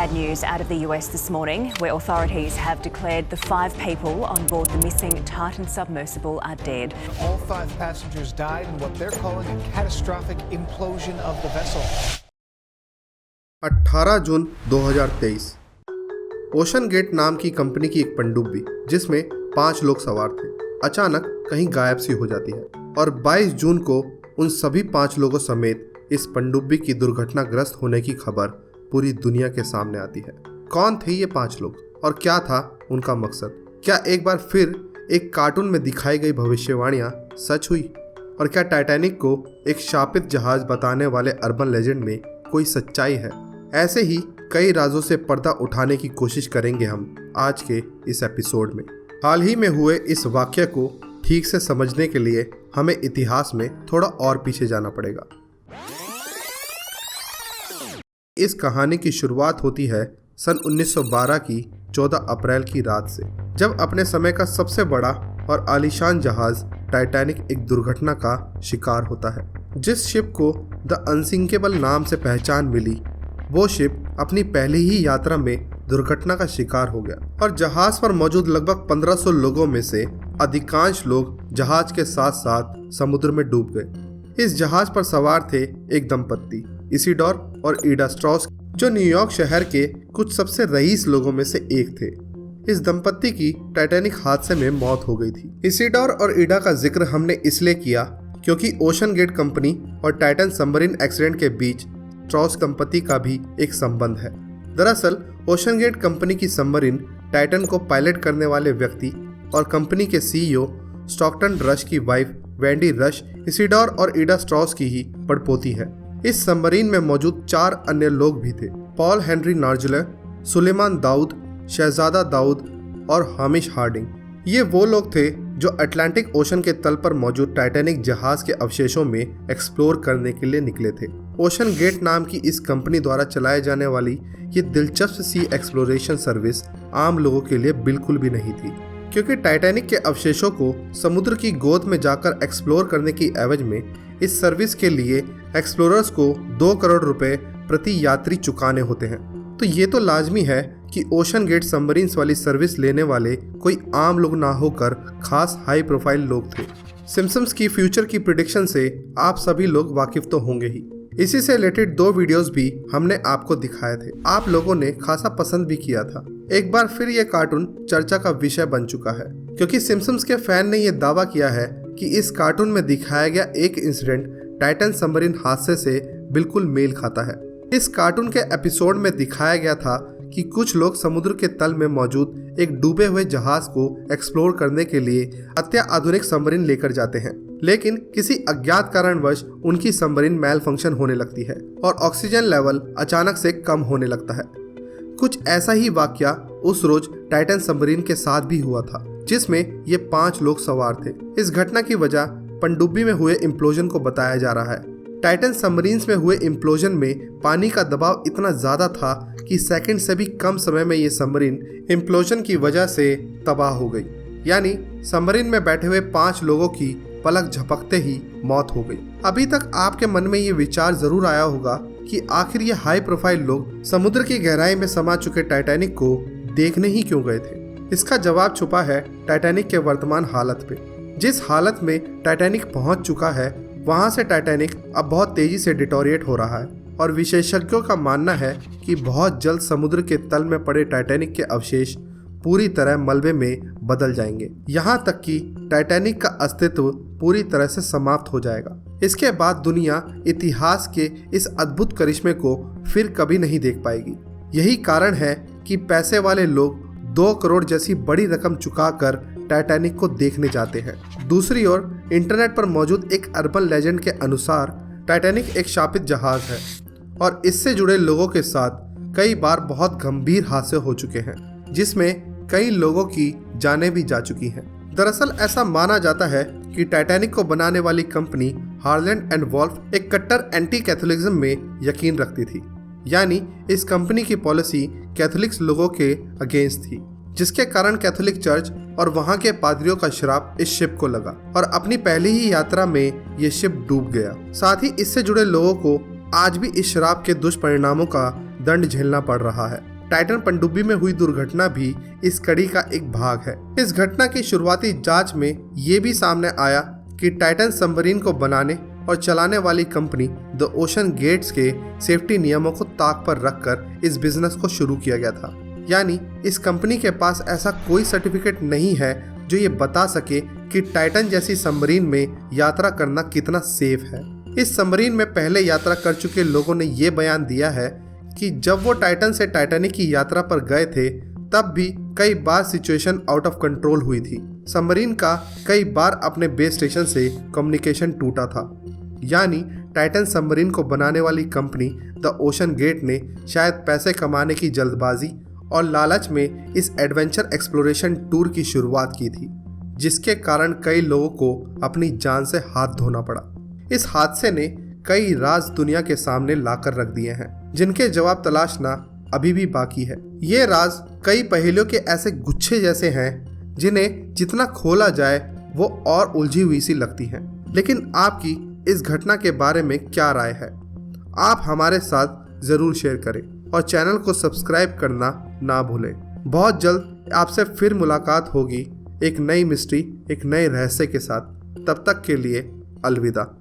bad news out of the US this morning, where authorities have declared the 5 people on board the missing Titan submersible are dead. All 5 passengers died in what they're calling a catastrophic implosion of the vessel. 18 जून 2023 ocean gate नाम की company की एक पनडुब्बी जिसमें 5 लोग सवार थे अचानक कहीं गायब सी हो जाती है और 22 जून को उन सभी 5 लोगों समेत इस पनडुब्बी की दुर्घटनाग्रस्त होने की खबर पूरी दुनिया के सामने आती है। कौन थे ये 5 लोग और क्या था उनका मकसद? क्या एक बार फिर एक कार्टून में दिखाई गई भविष्यवाणियां सच हुई? और क्या टाइटैनिक को एक शापित जहाज बताने वाले अर्बन लेजेंड में कोई सच्चाई है? ऐसे ही कई राजों से पर्दा उठाने की कोशिश करेंगे हम आज के इस एपिसोड में। हाल ही में हुए इस वाकये को ठीक से समझने के लिए हमें इतिहास में थोड़ा और पीछे जाना पड़ेगा। इस कहानी की शुरुआत होती है सन 1912 की 14 अप्रैल की रात से, जब अपने समय का सबसे बड़ा और आलीशान जहाज टाइटैनिक एक दुर्घटना का शिकार होता है। जिस शिप को द अनसिंकेबल नाम से पहचान मिली, वो शिप अपनी पहली ही यात्रा में दुर्घटना का शिकार हो गया और जहाज पर मौजूद लगभग 1500 लोगों में से अधिकांश लोग जहाज के साथ साथ समुद्र में डूब गए। इस जहाज पर सवार थे एक दंपत्ति, इसिडोर और ईडा स्ट्रॉस, जो न्यूयॉर्क शहर के कुछ सबसे रईस लोगों में से एक थे। इस दंपत्ति की टाइटैनिक हादसे में मौत हो गई थी। इसिडोर और ईडा का जिक्र हमने इसलिए किया क्योंकि ओशन गेट कंपनी और टाइटन सबमरीन एक्सीडेंट के बीच स्ट्रॉस दंपत्ति का भी एक संबंध है। दरअसल ओशन गेट कंपनी की सबमरीन टाइटन को पायलट करने वाले व्यक्ति और कंपनी के सीईओ स्टॉकटन रश की वाइफ वेंडी रश इसिडोर और ईडा स्ट्रॉस की ही पड़पोती है। इस सबमरीन में मौजूद 4 अन्य लोग भी थे, पॉल हेनरी नार्जले, सुलेमान दाऊद, शहजादा दाऊद और हामिश हार्डिंग। ये वो लोग थे जो अटलांटिक ओशन के तल पर मौजूद टाइटैनिक जहाज के अवशेषों में एक्सप्लोर करने के लिए निकले थे। ओशन गेट नाम की इस कंपनी द्वारा चलाए जाने वाली ये दिलचस्प सी एक्सप्लोरेशन सर्विस आम लोगों के लिए बिल्कुल भी नहीं थी, क्योंकि टाइटैनिक के अवशेषों को समुद्र की गोद में जाकर एक्सप्लोर करने की एवज में इस सर्विस के लिए एक्सप्लोरर्स को 2 करोड़ रुपए प्रति यात्री चुकाने होते हैं। तो ये तो लाजमी है कि ओशन गेट सबमरीन्स वाली सर्विस लेने वाले कोई आम लोग ना होकर खास हाई प्रोफाइल लोग थे। सिम्पसन्स की फ्यूचर की प्रिडिक्शन से आप सभी लोग वाकिफ तो होंगे ही। इसी से रिलेटेड 2 वीडियोस भी हमने आपको दिखाए थे, आप लोगों ने खासा पसंद भी किया था। एक बार फिर ये कार्टून चर्चा का विषय बन चुका है क्योंकि सिम्पसन्स के फैन ने यह दावा किया है कि इस कार्टून में दिखाया गया एक इंसिडेंट टाइटन सबमरीन हादसे से बिल्कुल मेल खाता है। इस कार्टून के एपिसोड में दिखाया गया था कि कुछ लोग समुद्र के तल में मौजूद एक डूबे हुए जहाज को एक्सप्लोर करने के लिए अत्याधुनिक सबमरीन लेकर जाते हैं, लेकिन किसी अज्ञात कारणवश उनकी सबमरीन मैल फंक्शन होने लगती है और ऑक्सीजन लेवल अचानक से कम होने लगता है। कुछ ऐसा ही वाकया उस रोज टाइटन सबमरीन के साथ भी हुआ था, जिसमें ये 5 लोग सवार थे। इस घटना की वजह पनडुब्बी में हुए इम्प्लोजन को बताया जा रहा है। टाइटन सबमरीन्स में हुए इम्प्लोजन में पानी का दबाव इतना ज्यादा था कि सेकंड से भी कम समय में ये सबमरीन इम्प्लोजन की वजह से तबाह हो गई। यानी सबमरीन में बैठे हुए 5 लोगों की पलक झपकते ही मौत हो गई। अभी तक आपके मन में ये विचार जरूर आया होगा कि आखिर ये हाई प्रोफाइल लोग समुद्र की गहराई में समा चुके टाइटैनिक को देखने ही क्यों गए थे? इसका जवाब छुपा है टाइटैनिक के वर्तमान हालत पे। जिस हालत में टाइटैनिक पहुंच चुका है, वहां से टाइटैनिक अब बहुत तेजी से डिटोरिएट हो रहा है और विशेषज्ञों का मानना है कि बहुत जल्द समुद्र के तल में पड़े टाइटैनिक के अवशेष पूरी तरह मलबे में बदल जाएंगे, यहाँ तक कि टाइटैनिक का अस्तित्व पूरी तरह से समाप्त हो जाएगा। इसके बाद दुनिया इतिहास के इस अद्भुत करिश्मे को फिर कभी नहीं देख पाएगी। यही कारण है कि पैसे वाले लोग 2 करोड़ जैसी बड़ी रकम चुकाकर टाइटैनिक को देखने जाते हैं। दूसरी ओर इंटरनेट पर मौजूद एक अर्बन लेजेंड के अनुसार टाइटैनिक एक शापित जहाज है और इससे जुड़े लोगों के साथ कई बार बहुत गंभीर हादसे हो चुके हैं, जिसमें कई लोगों की जानें भी जा चुकी हैं। दरअसल ऐसा माना जाता है कि टाइटैनिक को बनाने वाली कंपनी हार्लैंड एंड वोल्फ एक कट्टर एंटी कैथोलिज्म में यकीन रखती थी। यानी इस कंपनी की पॉलिसी कैथोलिक्स लोगों के अगेंस्ट थी, जिसके कारण कैथोलिक चर्च और वहां के पादरियों का श्राप इस शिप को लगा और अपनी पहली ही यात्रा में ये शिप डूब गया। साथ ही इससे जुड़े लोगों को आज भी इस श्राप के दुष्परिणामों का दंड झेलना पड़ रहा है। टाइटन पनडुब्बी में हुई दुर्घटना भी इस कड़ी का एक भाग है। इस घटना की शुरुआती जांच में ये भी सामने आया कि टाइटन सबमरीन को बनाने और चलाने वाली कंपनी द ओशन गेट्स के सेफ्टी नियमों को ताक पर रखकर इस बिजनेस को शुरू किया गया था। यानी इस कंपनी के पास ऐसा कोई सर्टिफिकेट नहीं है जो ये बता सके कि टाइटन जैसी सबमरीन में यात्रा करना कितना सेफ है। इस सबमरीन में पहले यात्रा कर चुके लोगों ने ये बयान दिया है कि जब वो टाइटन से टाइटैनिक की यात्रा पर गए थे तब भी कई बार सिचुएशन आउट ऑफ कंट्रोल हुई थी। सबमरीन का कई बार अपने बेस स्टेशन से कम्युनिकेशन टूटा था। यानी टाइटन सबमरीन को बनाने वाली कंपनी द ओशन गेट ने शायद पैसे कमाने की जल्दबाजी और लालच में इस एडवेंचर एक्सप्लोरेशन टूर की शुरुआत की थी, जिसके कारण कई लोगों को अपनी जान से हाथ धोना पड़ा। इस हादसे ने कई राज दुनिया के सामने लाकर रख दिए हैं, जिनके जवाब तलाशना अभी भी बाकी है। ये राज कई पहेलियों के ऐसे गुच्छे जैसे हैं जिन्हें जितना खोला जाए वो और उलझी हुई सी लगती हैं। लेकिन आपकी इस घटना के बारे में क्या राय है? आप हमारे साथ ज़रूर शेयर करें और चैनल को सब्सक्राइब करना ना भूलें। बहुत जल्द आपसे फिर मुलाकात होगी एक नई मिस्ट्री, एक नए रहस्य के साथ। तब तक के लिए अलविदा।